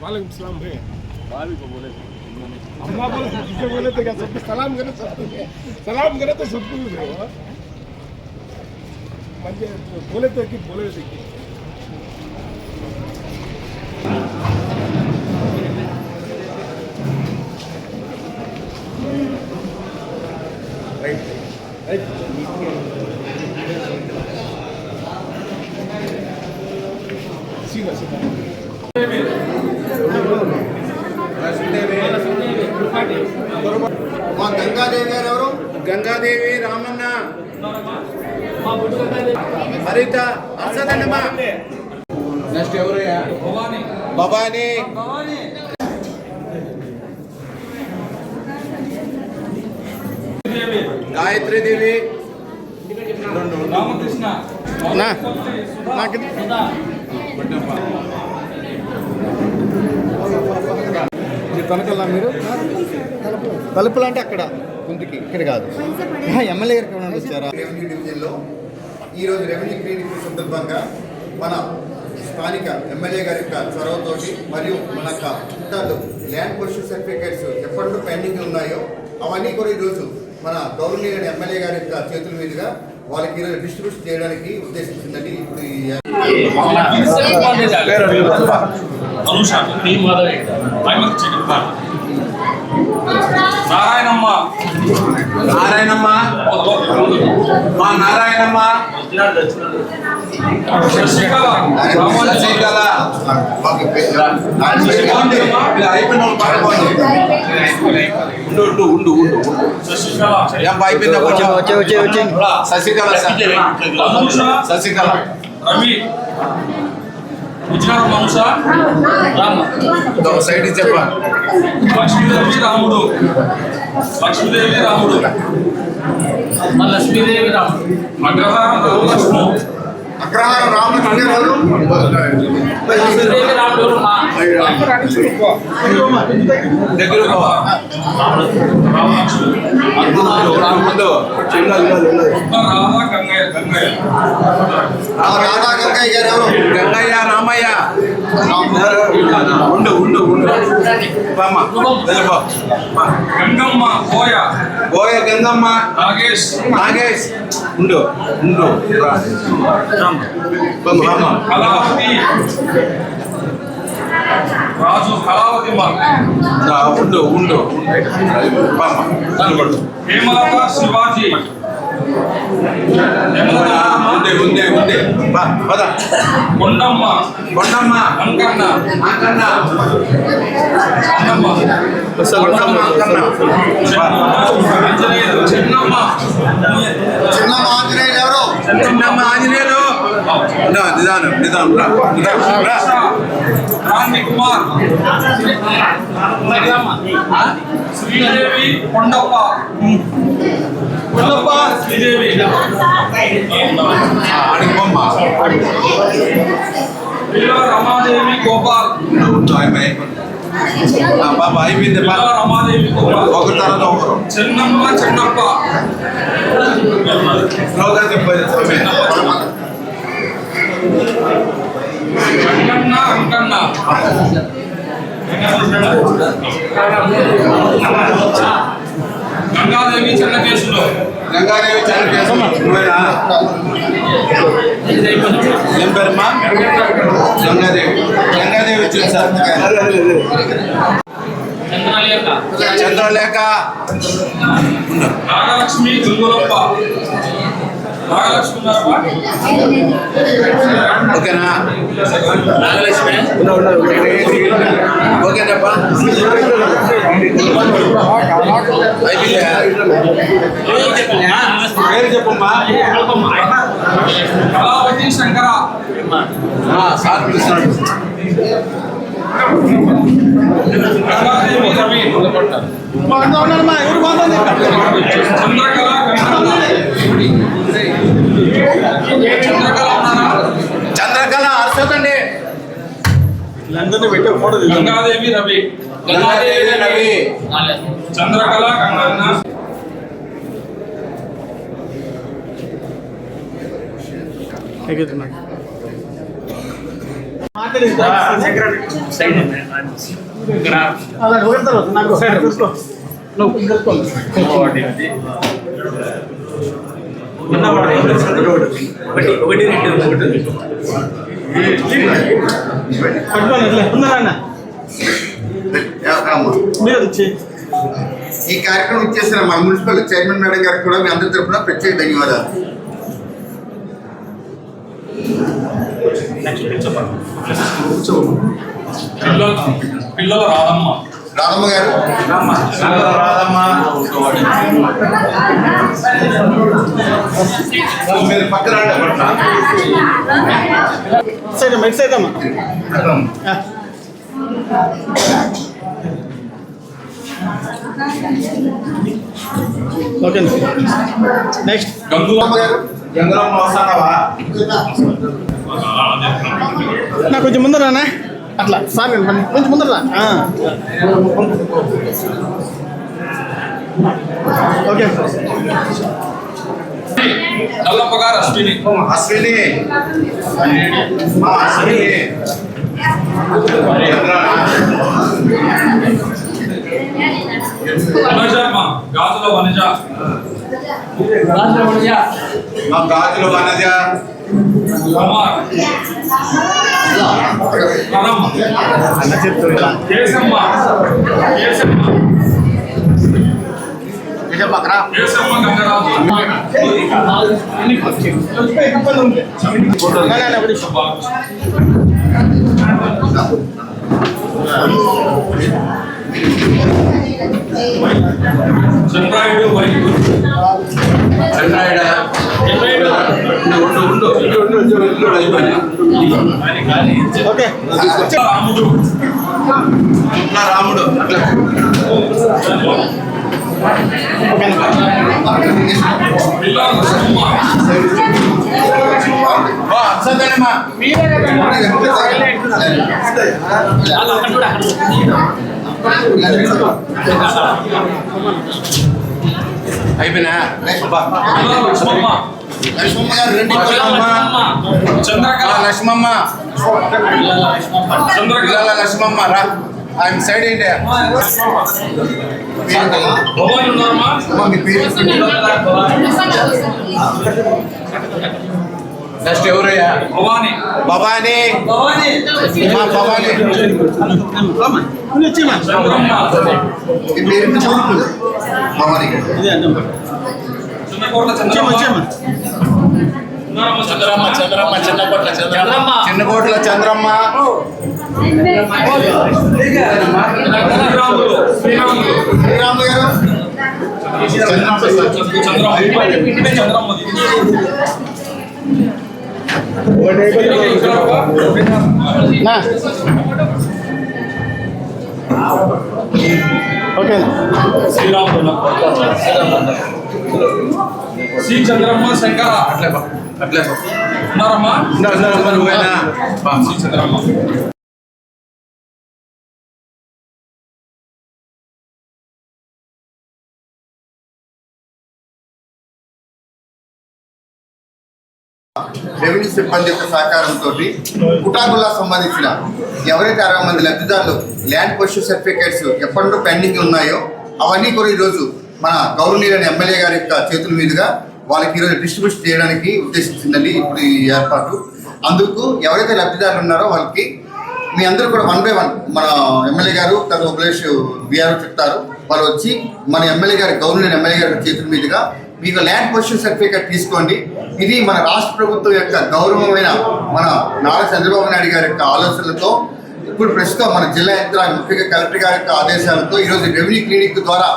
वालेकुम सलाम भाई। भाभी को बोले अम्मा बोले तो क्या सबको सलाम करे, सबको सलाम करे तो सबको भी दो। मंजे बोले तो कि बोले थे कि राइट राइट सीधा सीधा మా గంగాదేవి గారు ఎవరు? గంగాదేవి రామన్న హరిత అర్సదన్నమ్మ. నెక్స్ట్ ఎవరయ్యా? భవానీ. గాయత్రి దేవి. రామకృష్ణ తనకల్లా మీరు తలుపులు అంటే అక్కడ ముందుకి ఇక్కడ కాదు, ఎమ్మెల్యే గారికి ఏమైనా వచ్చారా? రెవెన్యూ డివిజన్లో ఈరోజు రెవెన్యూ క్లినిక్ సందర్భంగా మన స్థానిక ఎమ్మెల్యే గారి యొక్క చొరవతోటి మరియు మన చుట్టాలు ల్యాండ్ పొజిషన్ సర్టిఫికేట్స్ ఎప్పటి పెండింగ్ ఉన్నాయో అవన్నీ కూడా ఈరోజు మన గౌరవనీయ ఎమ్మెల్యే గారి యొక్క చేతుల మీదుగా వాళ్ళకి ఈరోజు డిస్ట్రిబ్యూషన్ చేయడానికి ఉద్దేశించిందండి. ఇప్పుడు నారాయణమ్మ నారాయణమ్మ మా నారాయణమ్మ శశికళ శశికళ అయిపోయిన ఉండు ఉండు ఉండు శశికళ అయిపోయిందా? వచ్చే శశికళ శశికళ రవి గుజరాత్ వంశ రామ సైడ్ చెప్ప లక్ష్మీదేవి రాముడు లక్ష్మీదేవి రాముడు లక్ష్మీదేవి రాముడు అగ్రహారం రామలక్ష్మణు అగ్రహారం రామలక్ష్మణ్ గారు లక్ష్మీదేవి రాముడు దగ్గర రాధా గంగయ్య గంగయ్య రాధా గంగయ్య గారు ఎవరు? గంగయ్య రామయ్య. ఉండు ఉండు ఉండు గంగమ్మ కోయ గోయ గంగమ్మ నాగేష్ నాగేష్. ఉండు ఉండు కళావతి రాజు కళావతి ఉండు ఉండు హేమలత శివాజీ ఉండే ఉండే ఉండే పద. కొండమ్మ కొండమ్మ అంకన్న అంకన్న అన్నమ్మ కొండమ్మ అంకన్న ఆంజనేయులు చిన్నమ్మ చిన్న ఆంజనేయులు ఎవరు? చిన్నమ్మ ఆంజనేయులు. నిదానం నిదానం రాణి కుమార్ శ్రీదేవి కొండప్ప కొండప్ప శ్రీదేవి ఆడికి బొమ్మ రమాదేవి గోపాల్ బాబా అయిపోయింది. రమాదేవి గోపాల్ ఒక తర్వాత ఒకరు చిన్నమ్మ చిన్నప్ప స్లోగా చెప్పేది అంకన్న అంకన్న గంగాదేవి చెన్నకేశులు గంగాదేవి చంద్రకేశం. నువ్వేనా? ఏం పేరమ్మా? గంగాదేవి గంగాదేవి చూసా చంద్రలేఖ. నాగలక్ష్మి గుంగులప్ప నాగలక్ష్మి ఓకేనా? నాగలక్ష్మి ఓకేనప్పా పేరు చెప్పమ్మా. కళావతి శంకర సార్ పిలుస్తున్నాడు. గంగాదేవి రవి చంద్రకళ చంద్రకళ చంద్రకళ అర్చతండి. గంగాదేవి రవి గంగాదేవి రవి చంద్రకళ గంగన్న ಹೇಗಿದ್ರು ఈ కార్యక్రమం ఇచ్చేసిన మన మున్సిపల్ చైర్మన్ మేడం గారికి కూడా మీ అందరి తరఫున ప్రత్యేక ధన్యవాదాలు. పిల్లల రాధమ్మ గారు మీరు పక్కన ఓకే నెక్స్ట్ గంగులమ్మ గారు నాకు కొంచెం ముందరానా అట్లా సార్ కొంచెం ముందరా ఓకే నల్లప్ప గారు అశ్విని గాజుల వనజ కుమార్ కేశమ్మ చంద్రాయుడు ఓకే రాముడు అయిపోయినా లక్ష్మమ్మ గారు రెండు లక్ష్మమ్మ లక్ష్మమ్మ రా ఐఎమ్ సైడ్ ఇండియా నెక్స్ట్ ఎవరయ్యా భవానీ మా భవానీ భవానీ చిన్నకోట్ల చంద్రమ్మ శ్రీరాములు గారు ఓకే శ్రీరాములు శ్రీ చంద్రమ్మ శంకర అట్లే ఉన్నారమ్మా నువ్వేనా శ్రీ చంద్రమ్మ రెవెన్యూ సిబ్బంది యొక్క సహకారంతో కుటాగుల్లా సంబంధించిన ఎవరైతే 60 మంది లబ్ధిదారులు ల్యాండ్ పొజిషన్ సర్టిఫికేట్స్ ఎప్పటి నుండో పెండింగ్ ఉన్నాయో అవన్నీ కూడా ఈరోజు మన గౌరవనీయులైన ఎమ్మెల్యే గారి యొక్క చేతుల మీదుగా వాళ్ళకి ఈరోజు డిస్ట్రిబ్యూషన్ చేయడానికి ఉద్దేశించిందండి ఇప్పుడు ఈ ఏర్పాటు. అందుకు ఎవరైతే లబ్ధిదారులు ఉన్నారో వాళ్ళకి మీ అందరూ కూడా 1 by 1 మన ఎమ్మెల్యే గారు తర్వాత ఉపలేష్ బిఆర్ చెప్తారు. వాళ్ళు వచ్చి మన ఎమ్మెల్యే గారి గవర్నర్ ఎమ్మెల్యే గారి చేతుల మీదుగా మీకు ల్యాండ్ పొజిషన్ సర్టిఫికేట్ తీసుకోండి. ఇది మన రాష్ట్ర ప్రభుత్వం యొక్క గౌరవమైన మన నారా చంద్రబాబు నాయుడు గారి యొక్క ఆలోచనలతో ఇప్పుడు ప్రస్తుతం మన జిల్లా యంత్రాంగం ముఖ్యంగా కలెక్టర్ గారి యొక్క ఆదేశాలతో ఈరోజు రెవెన్యూ క్లినిక్ ద్వారా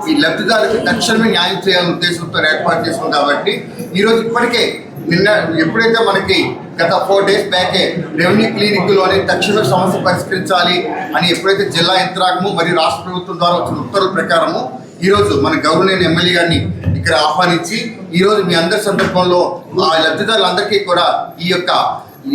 ఈ లబ్ధిదారులకు తక్షణమే న్యాయం చేయాలనే ఉద్దేశంతో ఏర్పాటు చేసాం. కాబట్టి ఈరోజు ఇప్పటికే నిన్న ఎప్పుడైతే మనకి గత 4 days బ్యాకే రెవెన్యూ క్లినిక్లోని తక్షణ సమస్య పరిష్కరించాలి అని ఎప్పుడైతే జిల్లా యంత్రాంగము మరియు రాష్ట్ర ప్రభుత్వం ద్వారా వచ్చిన ఉత్తర్వుల ప్రకారము ఈరోజు మన గవర్నర్ ఎమ్మెల్యే గారిని ఇక్కడ ఆహ్వానించి ఈరోజు మీ అందరి సందర్భంలో ఆ లబ్ధిదారులందరికీ కూడా ఈ యొక్క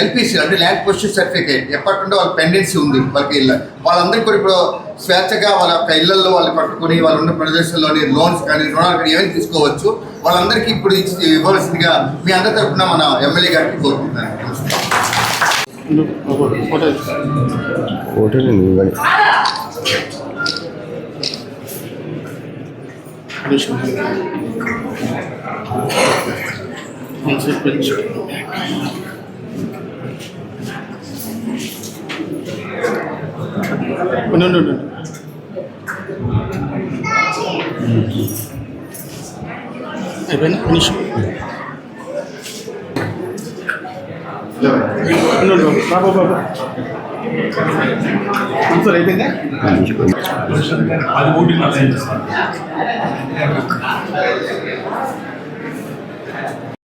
ఎల్పిసి అంటే ల్యాండ్ పొజిషన్ సర్టిఫికేట్ ఎప్పటి నుండో వాళ్ళ పెండెన్సీ ఉంది వాళ్ళకి వాళ్ళందరికీ కూడా ఇప్పుడు స్వేచ్ఛగా వాళ్ళ యొక్క ఇళ్లలో వాళ్ళు పట్టుకుని వాళ్ళు ఉన్న ప్రదేశాల్లోని లోన్స్ కానీ రుణాలు కానీ ఏమైనా తీసుకోవచ్చు. వాళ్ళందరికీ ఇప్పుడు ఇవ్వాల్సిందిగా మీ అందరి తరఫున మన ఎమ్మెల్యే గారికి కోరుకుంటున్నాను. ఫోటో ఓటే నేను కానీ అయిపోయినా ఫినిష్ బాబా సార్ అయిపోయిందా అది 1:30